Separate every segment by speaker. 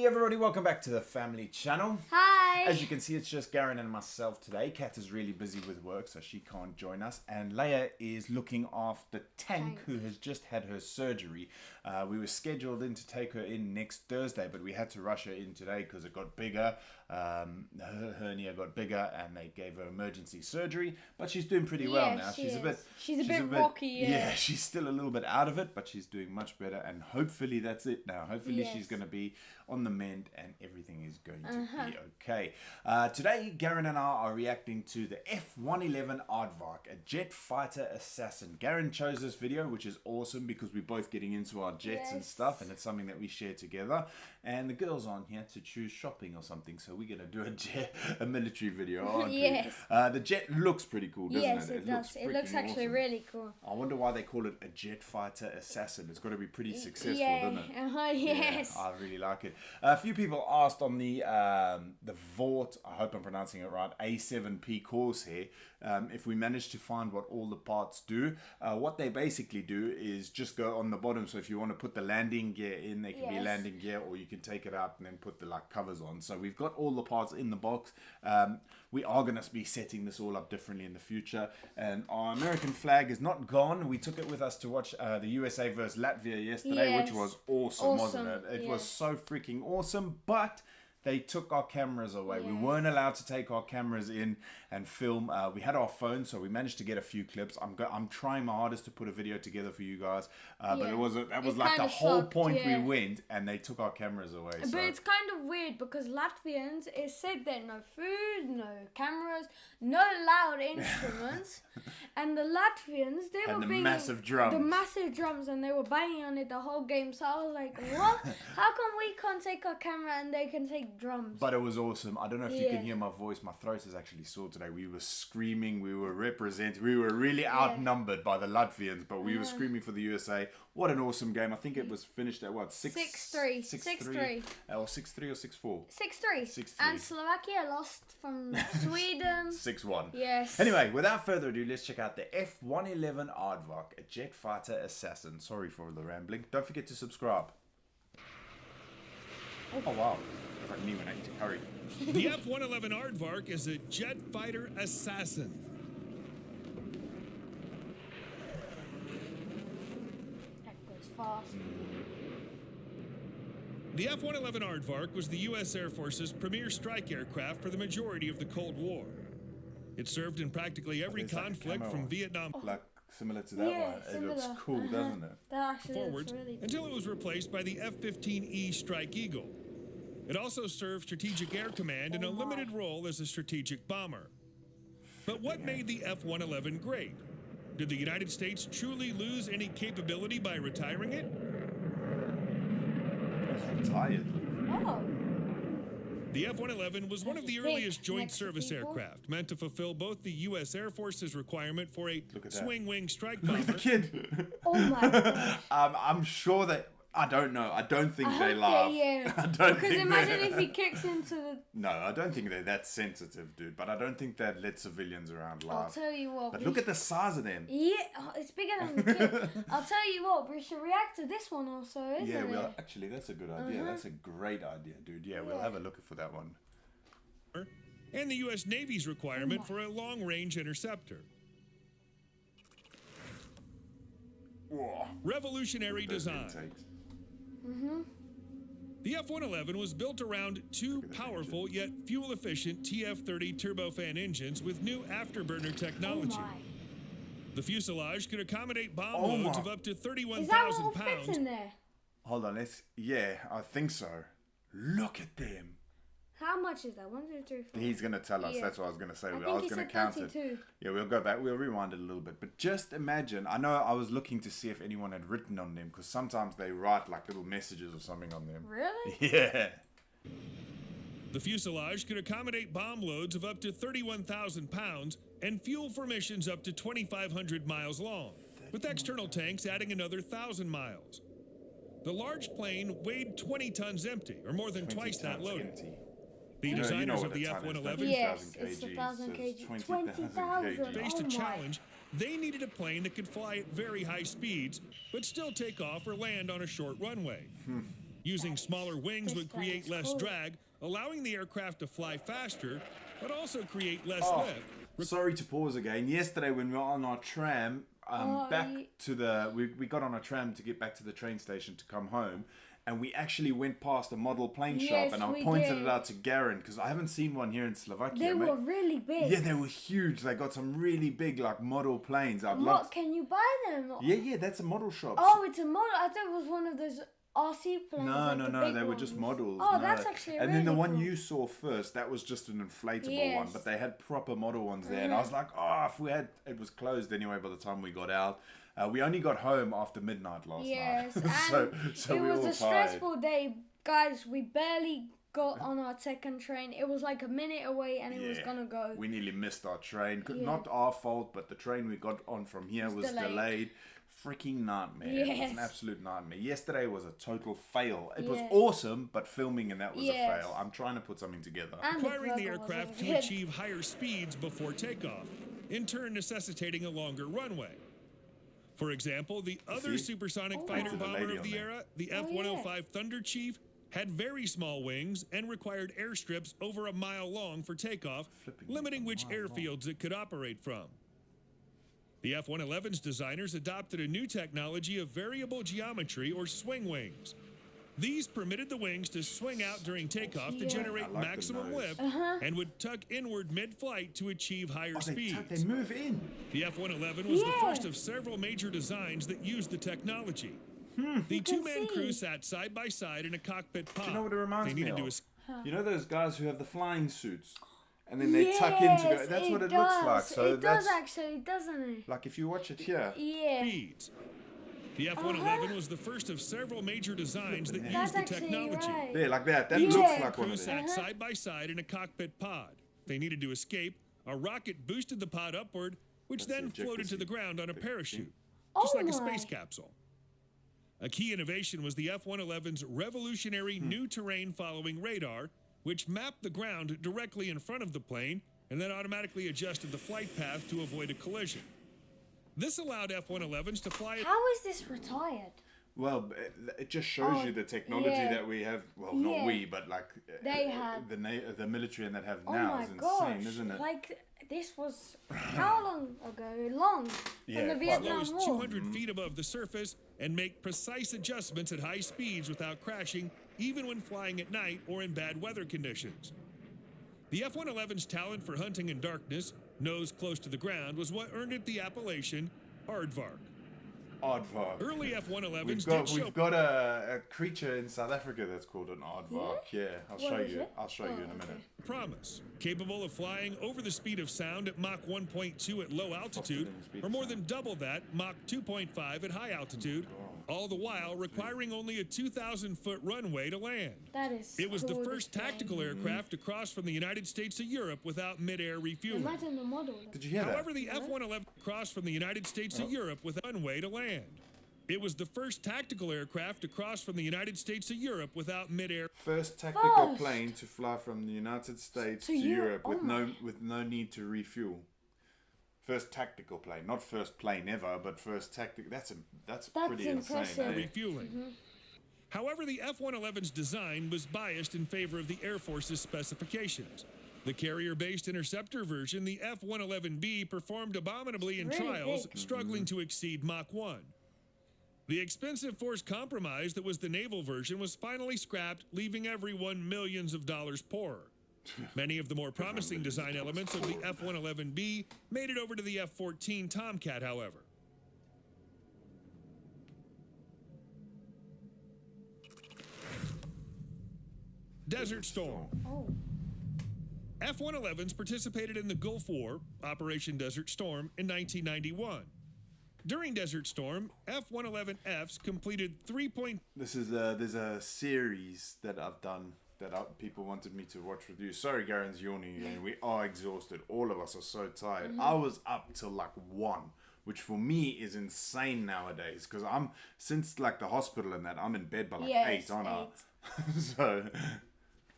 Speaker 1: Hey everybody, welcome back to the family channel.
Speaker 2: Hi!
Speaker 1: As you can see, it's just Garen and myself today. Kat is really busy with work, so she can't join us. And Leia is looking after Tank, who has just had her surgery. We were scheduled in to take her in next Thursday, but we had to rush her in today because it got bigger. Her hernia got bigger and they gave her emergency surgery. But she's doing pretty well now. She's a bit
Speaker 2: rocky,
Speaker 1: yeah, she's still a little bit out of it, but she's doing much better. And hopefully that's it now. Hopefully she's going to be on the mend and everything is going to be okay. Today, Garen and I are reacting to the F-111 Aardvark, a jet fighter assassin. Garen chose this video, which is awesome because we're both getting into our jets and stuff, and it's something that we share together. And the girls aren't here to choose shopping or something, so we're going to do a military video, aren't we? The jet looks pretty cool, doesn't it?
Speaker 2: Yes, it does. It looks actually really cool.
Speaker 1: I wonder why they call it a jet fighter assassin. It's got to be pretty successful, doesn't it?
Speaker 2: Yes.
Speaker 1: Yeah, I really like it. A few people asked on the Vought, I hope I'm pronouncing it right, A7P course here, if we managed to find what all the parts do. What they basically do is just go on the bottom. So if you want to put the landing gear in, they can be landing gear, or you can take it out and then put the covers on. So we've got all the parts in the box. We are going to be setting this all up differently in the future. And our American flag is not gone. We took it with us to watch the USA versus Latvia yesterday, which was awesome, wasn't it? It was so freaking awesome, but they took our cameras away. We weren't allowed to take our cameras in and film. We had our phones, so we managed to get a few clips. I'm trying my hardest to put a video together for you guys, but that was like the whole point. We went and they took our cameras away.
Speaker 2: But it's kind of weird because Latvians, it said that no food, no cameras, no loud instruments, and the Latvians, they were banging
Speaker 1: massive drums.
Speaker 2: The massive drums, and they were banging on it the whole game. So I was like, what? How come we can't take our camera and they can take drums?
Speaker 1: But it was awesome. I don't know if you can hear my voice. My throat is actually sore today. We were screaming. We were representing. We were really outnumbered by the Latvians, but we were screaming for the USA. What an awesome game. I think it was finished at what?
Speaker 2: 6-3.
Speaker 1: 6-3. Or 6-3 or 6-4?
Speaker 2: 6-3.
Speaker 1: 6-3.
Speaker 2: And Slovakia lost from Sweden.
Speaker 1: 6-1.
Speaker 2: Yes.
Speaker 1: Anyway, without further ado, let's check out the F-111 Aardvark, a jet fighter assassin. Sorry for the rambling. Don't forget to subscribe. Oh wow. That's like me when I eat a curry.
Speaker 3: The F-111 Aardvark is a jet fighter assassin.
Speaker 2: That goes fast.
Speaker 3: The F-111 Aardvark was the U.S. Air Force's premier strike aircraft for the majority of the Cold War. It served in practically every conflict from Vietnam
Speaker 1: similar to that one. It looks cool, doesn't it?
Speaker 2: That actually
Speaker 3: forwards
Speaker 2: looks really cool.
Speaker 3: until it was replaced by the F-15E Strike Eagle. It also served Strategic Air Command in a limited role as a strategic bomber. But what made the F-111 great? Did the United States truly lose any capability by retiring it?
Speaker 1: It's retired.
Speaker 2: Oh.
Speaker 3: The F-111 was one of the earliest joint service aircraft, meant to fulfill both the U.S. Air Force's requirement for a swing-wing strike bomber.
Speaker 1: Look at the kid.
Speaker 2: Oh my gosh.
Speaker 1: I'm sure that... I don't know. I don't think they laugh. I don't
Speaker 2: because imagine if he kicks into the...
Speaker 1: No, I don't think they're that sensitive, dude. But I don't think they'd let civilians around laugh.
Speaker 2: I'll tell you what.
Speaker 1: But look at the size of them.
Speaker 2: Yeah, it's bigger than the kid. I'll tell you what, we should react to this one also, isn't it?
Speaker 1: Well, actually, that's a good idea. That's a great idea, dude. Yeah, we'll have a look for that one.
Speaker 3: And the U.S. Navy's requirement for a long-range interceptor.
Speaker 1: Whoa.
Speaker 3: Revolutionary design. The F-111 was built around two powerful yet fuel-efficient TF-30 turbofan engines with new afterburner technology. The fuselage could accommodate bomb loads of up to 31,000 pounds.
Speaker 2: Is that what fits in there?
Speaker 1: Hold on, I think so. Look at them.
Speaker 2: How much is that? 1, 2, 3, 4.
Speaker 1: He's going to tell us. That's what I was going to say. I was going to count 32. It. Yeah, we'll go back. We'll rewind it a little bit. But just imagine. I know I was looking to see if anyone had written on them, because sometimes they write like little messages or something on them.
Speaker 2: Really?
Speaker 1: Yeah.
Speaker 3: The fuselage could accommodate bomb loads of up to 31,000 pounds and fuel for missions up to 2,500 miles long, with external tanks adding another 1,000 miles. The large plane weighed 20 tons empty, or more than twice that load. The designers of the F-111
Speaker 2: yes, it's 1,000 kg. 20,000.
Speaker 3: Faced a challenge. They needed a plane that could fly at very high speeds, but still take off or land on a short runway. Using smaller wings
Speaker 2: this
Speaker 3: would
Speaker 2: plane
Speaker 3: create
Speaker 2: is
Speaker 3: less
Speaker 2: cool.
Speaker 3: drag, allowing the aircraft to fly faster, but also create less
Speaker 1: Oh,
Speaker 3: lift.
Speaker 1: sorry to pause again. Yesterday when we were on our tram, we got on a tram to get back to the train station to come home, and we actually went past a model plane shop,
Speaker 2: Yes,
Speaker 1: and I
Speaker 2: we
Speaker 1: pointed
Speaker 2: did.
Speaker 1: it out to Garen because I haven't seen one here in Slovakia.
Speaker 2: They
Speaker 1: mate.
Speaker 2: were really big.
Speaker 1: Yeah, they were huge. They got some really big like model planes. I'd
Speaker 2: What,
Speaker 1: love.
Speaker 2: can you buy them?
Speaker 1: Yeah, that's a model shop.
Speaker 2: Oh, it's a model. I thought it was one of those RC planes.
Speaker 1: No,
Speaker 2: like the
Speaker 1: no,
Speaker 2: big
Speaker 1: they were just
Speaker 2: ones.
Speaker 1: models.
Speaker 2: Oh,
Speaker 1: no.
Speaker 2: that's actually
Speaker 1: And then the
Speaker 2: really
Speaker 1: one
Speaker 2: cool.
Speaker 1: you saw first, that was just an inflatable one,
Speaker 2: Yes.
Speaker 1: but they had proper model ones there. And I was like, oh, if we had, it was closed anyway by the time we got out. We only got home after midnight last
Speaker 2: Yes,
Speaker 1: night.
Speaker 2: and
Speaker 1: so
Speaker 2: it
Speaker 1: we
Speaker 2: was
Speaker 1: all
Speaker 2: a
Speaker 1: tired.
Speaker 2: stressful day, guys. We barely got on our second train. It was like a minute away, and it was gonna go.
Speaker 1: We nearly missed our train.
Speaker 2: Yeah.
Speaker 1: Not our fault, but the train we got on from here was delayed. Freaking nightmare. It was an
Speaker 2: Yes.
Speaker 1: absolute nightmare. Yesterday was a total fail. It was
Speaker 2: Yeah.
Speaker 1: awesome, but filming in that was a
Speaker 2: Yes.
Speaker 1: fail. I'm trying to put something together.
Speaker 2: And
Speaker 3: Requiring the
Speaker 2: burger was
Speaker 3: aircraft to
Speaker 2: really good.
Speaker 3: achieve higher speeds before takeoff, in turn necessitating a longer runway. For example, the other
Speaker 1: See?
Speaker 3: supersonic
Speaker 2: Oh,
Speaker 3: fighter
Speaker 1: to the
Speaker 3: bomber
Speaker 1: lady
Speaker 3: of
Speaker 1: on
Speaker 3: the
Speaker 1: there.
Speaker 3: era, the
Speaker 2: Oh,
Speaker 3: F-105 Thunder Chief, had very small wings and required airstrips over a mile long for takeoff,
Speaker 1: Flipping
Speaker 3: limiting
Speaker 1: a
Speaker 3: which
Speaker 1: mile long.
Speaker 3: airfields it could operate from. The F-111's designers adopted a new technology of variable geometry or swing wings. These permitted the wings to swing out during takeoff to
Speaker 2: Yeah.
Speaker 3: generate
Speaker 1: I like the
Speaker 3: maximum
Speaker 1: nose.
Speaker 3: lift and would tuck inward mid-flight to achieve higher speeds.
Speaker 1: They move in.
Speaker 3: The F-111 was the
Speaker 2: Yeah.
Speaker 3: first of several major designs that used the technology. The two-man
Speaker 2: see.
Speaker 3: crew sat side by side in a cockpit pod.
Speaker 1: Do you know what it reminds
Speaker 3: they
Speaker 1: me
Speaker 3: needed
Speaker 1: of?
Speaker 3: to es-
Speaker 1: You know those guys who have the flying suits? And then they tuck in to go. That's what it looks like. So
Speaker 2: it
Speaker 1: that's
Speaker 2: does actually, doesn't it?
Speaker 1: like if you watch it here.
Speaker 2: Yeah.
Speaker 3: speeds. The F-111 was the first of several major designs that used
Speaker 2: That's
Speaker 3: the
Speaker 2: actually
Speaker 3: technology.
Speaker 2: right.
Speaker 1: There, like that. That
Speaker 2: Yeah.
Speaker 1: looks like one
Speaker 3: Crew
Speaker 1: of them.
Speaker 3: sat side by side in a cockpit pod. They needed to escape. A rocket boosted the pod upward, which
Speaker 1: That's the
Speaker 3: then
Speaker 1: ejector
Speaker 3: floated to the
Speaker 1: seat.
Speaker 3: ground on a
Speaker 1: Big
Speaker 3: parachute,
Speaker 1: thing.
Speaker 3: just
Speaker 2: Oh
Speaker 3: like a
Speaker 2: my.
Speaker 3: space capsule. A key innovation was the F-111's revolutionary new terrain following radar, which mapped the ground directly in front of the plane and then automatically adjusted the flight path to avoid a collision. This allowed F-111s to fly at
Speaker 2: How is this retired?
Speaker 1: Well, it just shows you the technology
Speaker 2: yeah.
Speaker 1: that we have. Well, not
Speaker 2: Yeah.
Speaker 1: we, but like
Speaker 2: They have.
Speaker 1: the military and that have
Speaker 2: Oh
Speaker 1: now
Speaker 2: my
Speaker 1: is insane,
Speaker 2: gosh!
Speaker 1: isn't it?
Speaker 2: Like this was how long ago? Long.
Speaker 1: Yeah,
Speaker 2: in the
Speaker 1: quite
Speaker 3: as low
Speaker 2: Vietnam
Speaker 3: as
Speaker 2: War.
Speaker 3: 200 feet above the surface and make precise adjustments at high speeds without crashing, even when flying at night or in bad weather conditions. The F-111's talent for hunting in darkness, nose close to the ground, was what earned it the appellation Aardvark.
Speaker 1: Aardvark.
Speaker 3: Early F-111s
Speaker 1: We've
Speaker 3: did show
Speaker 1: got a creature in South Africa that's called an aardvark. Yeah, I'll
Speaker 2: What
Speaker 1: show
Speaker 2: is
Speaker 1: you.
Speaker 2: it?
Speaker 1: I'll show you in a
Speaker 2: Oh,
Speaker 1: minute.
Speaker 2: okay.
Speaker 3: promise, capable of flying over the speed of sound at Mach 1.2 at low altitude,
Speaker 1: than the speed
Speaker 3: or
Speaker 1: of
Speaker 3: more
Speaker 1: sound.
Speaker 3: than double that, Mach 2.5 at high altitude, all the while requiring only a 2,000-foot runway to land.
Speaker 2: That is.
Speaker 3: It was the
Speaker 2: cool
Speaker 3: first
Speaker 2: display.
Speaker 3: tactical aircraft to cross from the United States to Europe without mid-air refueling.
Speaker 2: Imagine the model.
Speaker 1: Did you hear
Speaker 3: However,
Speaker 1: that?
Speaker 3: the F-111 crossed from the United States to Europe without a runway to land. It was the first tactical aircraft to cross from the United States to Europe without mid-air.
Speaker 1: First tactical
Speaker 2: First.
Speaker 1: plane to fly from the United States to
Speaker 2: To
Speaker 1: Europe
Speaker 2: Europe.
Speaker 1: with
Speaker 2: Oh
Speaker 1: with no need to refuel. First tactical plane, not first plane ever, but first tactical. That's pretty
Speaker 2: impressive.
Speaker 1: insane. Eh?
Speaker 3: refueling. However, the F-111's design was biased in favor of the Air Force's specifications. The carrier-based interceptor version, the F-111B, performed abominably in
Speaker 2: really
Speaker 3: trials,
Speaker 2: big.
Speaker 3: struggling to exceed Mach 1. The expensive forced compromise that was the naval version was finally scrapped, leaving everyone millions of dollars poorer. Many of the more promising design elements of the F-111B made it over to the F-14 Tomcat, however. Desert Storm.
Speaker 2: Oh.
Speaker 3: F-111s participated in the Gulf War, Operation Desert Storm, in 1991. During Desert Storm, F-111Fs completed 3.
Speaker 1: This is there's a series that I've done that people wanted me to watch with you. Sorry, Garen's yawning again. We are exhausted. All of us are so tired. I was up till like 1, which for me is insane nowadays because I'm since like the hospital and that I'm in bed by like
Speaker 2: Yes,
Speaker 1: 8, aren't I?
Speaker 2: 8.
Speaker 1: So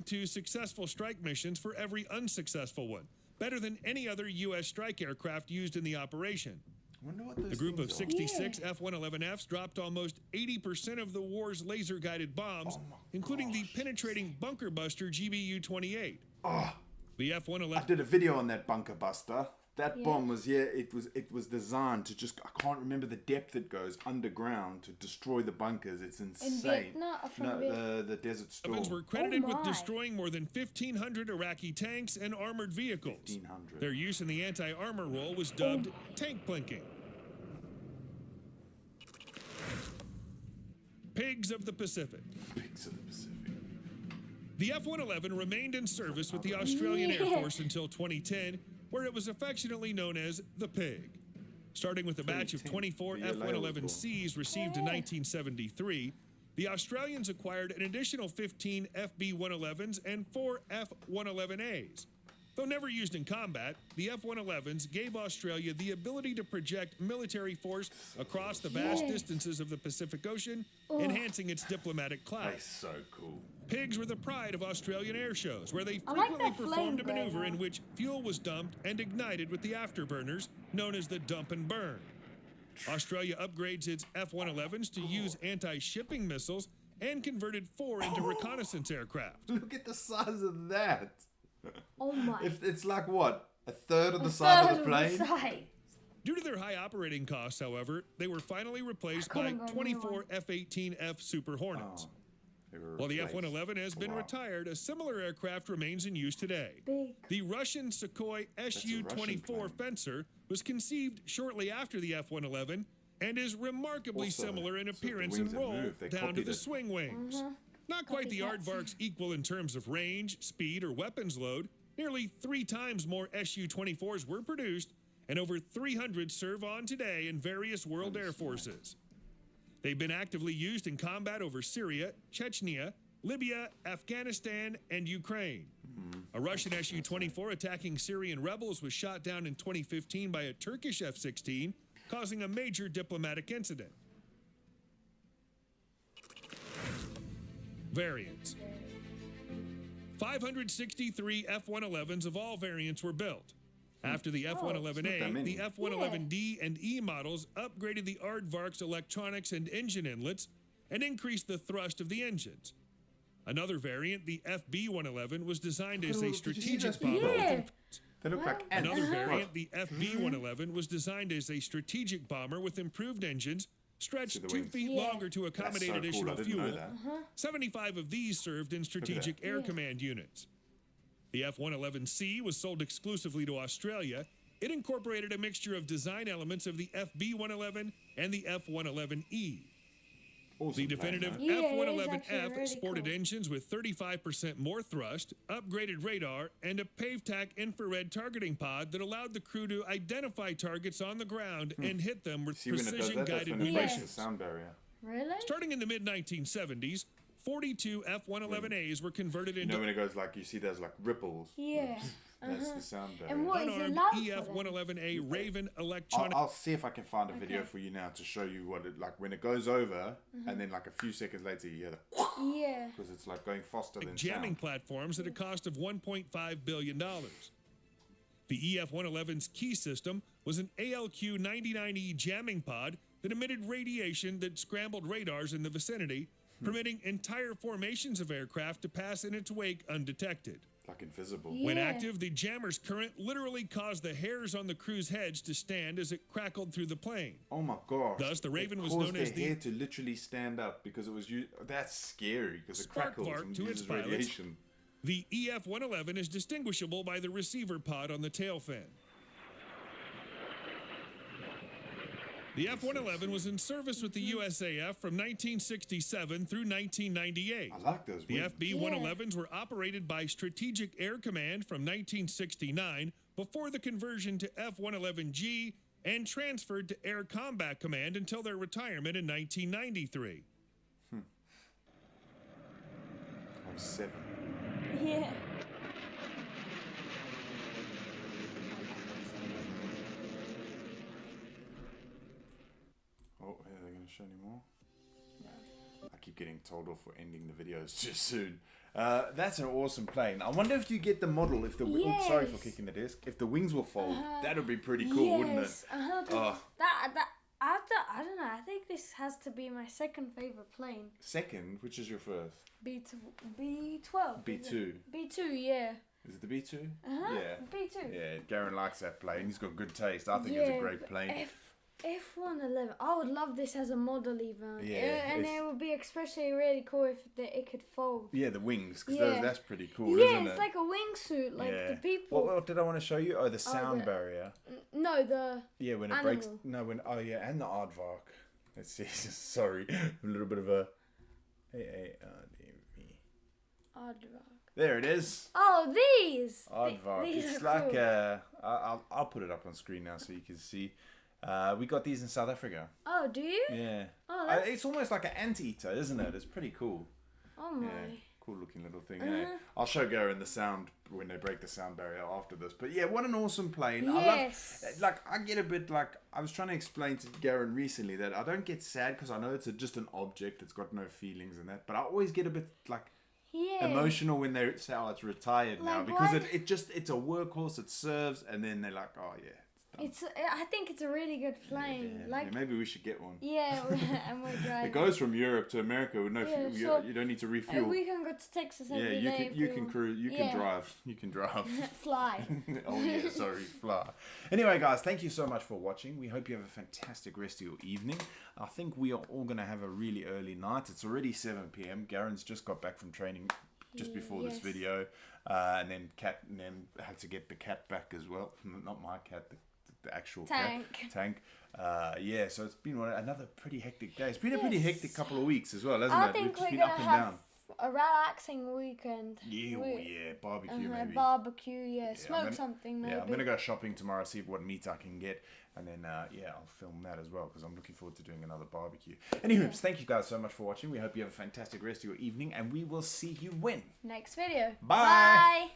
Speaker 3: to successful strike missions for every unsuccessful one, better than any other U.S. strike aircraft used in the operation.
Speaker 1: Wonder what those
Speaker 3: The group of
Speaker 1: things are.
Speaker 3: 66 F-111Fs dropped almost 80% of the war's laser-guided bombs, including the penetrating bunker buster GBU-28.
Speaker 1: Oh,
Speaker 3: The
Speaker 1: I
Speaker 3: F-111
Speaker 1: did a video on that bunker buster. That bomb was it was designed to just, I can't remember the depth it goes underground to destroy the bunkers. It's insane. The Desert Storm.
Speaker 3: were credited with destroying more than 1,500 Iraqi tanks and armored vehicles.
Speaker 1: 1,500.
Speaker 3: Their use in the anti-armor role was dubbed tank blinking. Pigs of the Pacific.
Speaker 1: Pigs of the Pacific.
Speaker 3: The F-111 remained in service with the Australian Air Force until 2010, where it was affectionately known as the Pig. Starting with a batch of 24 F-111Cs received in 1973, the Australians acquired an additional 15 FB-111s and 4 F-111As. Though never used in combat, the F-111s gave Australia the ability to project military force across the vast distances of the Pacific Ocean, enhancing its diplomatic clout.
Speaker 1: That's so cool.
Speaker 3: Pigs were the pride of Australian air shows, where they frequently performed a maneuver in which fuel was dumped and ignited with the afterburners, known as the dump and burn. Australia upgrades its F-111s to use anti-shipping missiles and converted 4 into reconnaissance aircraft.
Speaker 1: Look at the size of that.
Speaker 2: Oh my.
Speaker 1: It's like what? A third of the size of the plane?
Speaker 3: Due to their high operating costs, however, they were finally replaced by 24 F-18F Super Hornets. While the F-111 has been retired, a similar aircraft remains in use today. The Russian Sukhoi Su-24 Fencer was conceived shortly after the F-111 and is remarkably similar in appearance and role down to the swing wings. Not quite the Aardvark's equal in terms of range, speed, or weapons load. Nearly 3 times more Su-24s were produced, and over 300 serve on today in various world air forces. They've been actively used in combat over Syria, Chechnya, Libya, Afghanistan, and Ukraine. A Russian Su-24 attacking Syrian rebels was shot down in 2015 by a Turkish F-16, causing a major diplomatic incident. Variants. 563 F-111s of all variants were built. After the F-111A, the F-111D and E models upgraded the Aardvark's electronics and engine inlets and increased the thrust of the engines. Another variant, the FB-111, was designed as a strategic bomber.
Speaker 1: They look like ants.
Speaker 3: Another variant, the FB-111, was designed as a strategic bomber with improved engines, stretched 2 feet longer to accommodate additional fuel. 75 of these served in strategic air command units. The F-111C was sold exclusively to Australia. It incorporated a mixture of design elements of the FB-111 and the F-111E. The definitive F-111F sported engines with 35% more thrust, upgraded radar, and a PaveTac infrared targeting pod that allowed the crew to identify targets on the ground and hit them with precision-guided munitions.
Speaker 2: Really?
Speaker 3: Starting in the mid-1970s, 42 F-111As were converted into...
Speaker 1: You know when it goes like, you see there's like ripples?
Speaker 2: Yeah.
Speaker 1: That's the sound barrier.
Speaker 2: And what is
Speaker 3: unarmed EF-111A Raven electronic...
Speaker 1: I'll see if I can find a video for you now to show you what it, like when it goes over and then like a few seconds later you hear the because it's like going faster than
Speaker 3: jamming
Speaker 1: sound.
Speaker 3: platforms at a cost of $1.5 billion. The EF-111's key system was an ALQ-99E jamming pod that emitted radiation that scrambled radars in the vicinity, permitting entire formations of aircraft to pass in its wake undetected.
Speaker 1: Like invisible.
Speaker 3: When active, the jammer's current literally caused the hairs on the crew's heads to stand as it crackled through the plane.
Speaker 1: Oh my gosh.
Speaker 3: Thus, the Raven was
Speaker 1: known
Speaker 3: as
Speaker 1: the hair to literally stand up because it was that's scary because it crackles and
Speaker 3: to its
Speaker 1: uses
Speaker 3: pilots.
Speaker 1: radiation.
Speaker 3: The EF-111 is distinguishable by the receiver pod on the tail fin. The F-111 was in service with the USAF from 1967 through 1998.
Speaker 1: I like those.
Speaker 3: The FB-111s were operated by Strategic Air Command from 1969 before the conversion to F-111G and transferred to Air Combat Command until their retirement in 1993.
Speaker 1: I was 7.
Speaker 2: Yeah.
Speaker 1: Oh, are they going to show any more? I keep keep getting told off for ending the videos too soon. That's an awesome plane. I wonder if you get the model, if the oops, sorry for kicking the desk. If the wings will fold, that would be pretty cool, wouldn't it?
Speaker 2: Oh. I don't know. I think this has to be my second favorite plane.
Speaker 1: Second, which is your first?
Speaker 2: B12.
Speaker 1: B2.
Speaker 2: B2, yeah.
Speaker 1: Is it the B2?
Speaker 2: Yeah. B2.
Speaker 1: Yeah, Garen likes that plane. He's got good taste. I think it's a great plane.
Speaker 2: F-111. I would love this as a model even.
Speaker 1: Yeah.
Speaker 2: And it would be especially really cool if it could fold.
Speaker 1: Yeah, the wings, because that's pretty cool,
Speaker 2: yeah,
Speaker 1: isn't it?
Speaker 2: it's like a wingsuit, like the people.
Speaker 1: What did I want to show you? Oh, the sound barrier.
Speaker 2: No, the
Speaker 1: Yeah, when it
Speaker 2: animal.
Speaker 1: breaks. No, when and the aardvark. Let's see. Sorry, a little bit of a.
Speaker 2: Aardvark.
Speaker 1: There it is.
Speaker 2: Oh, these.
Speaker 1: Aardvark.
Speaker 2: These
Speaker 1: It's
Speaker 2: are
Speaker 1: like
Speaker 2: cool.
Speaker 1: I'll put it up on screen now so you can see. We got these in South Africa.
Speaker 2: Oh, do you?
Speaker 1: Yeah.
Speaker 2: Oh, that's...
Speaker 1: It's almost like an anteater, isn't it? It's pretty cool.
Speaker 2: Oh my.
Speaker 1: Yeah, cool looking little thing. Eh? I'll show Garen the sound when they break the sound barrier after this. But yeah, what an awesome plane.
Speaker 2: Yes.
Speaker 1: I get a bit like, I was trying to explain to Garen recently that I don't get sad because I know it's just an object. It's got no feelings in that. But I always get a bit like emotional when they say, oh, it's retired now. Because it's a workhorse, it serves. And then they're like, oh yeah.
Speaker 2: I think it's a really good plane.
Speaker 1: Yeah, maybe we should get one.
Speaker 2: Yeah, and we're driving.
Speaker 1: It goes from Europe to America with no fuel. You don't need to refuel.
Speaker 2: We can go to Texas every day.
Speaker 1: You can cruise. You can drive. You can drive.
Speaker 2: Fly.
Speaker 1: Oh yeah, sorry, fly. Anyway, guys, thank you so much for watching. We hope you have a fantastic rest of your evening. I think we are all going to have a really early night. It's already 7 p.m. Garen's just got back from training just before this video, and then had to get the cat back as well. Not my cat. The actual tank. Yeah, so it's been another pretty hectic day. It's been a pretty hectic couple of weeks as well, hasn't it?
Speaker 2: I think we're
Speaker 1: been
Speaker 2: gonna
Speaker 1: up and
Speaker 2: have
Speaker 1: down.
Speaker 2: a relaxing weekend.
Speaker 1: Yeah, barbecue maybe.
Speaker 2: Barbecue, smoke something maybe.
Speaker 1: Yeah, I'm gonna go shopping tomorrow, see what meat I can get, and then I'll film that as well because I'm looking forward to doing another barbecue. Anywho, thank you guys so much for watching. We hope you have a fantastic rest of your evening, and we will see you when
Speaker 2: next video.
Speaker 1: Bye.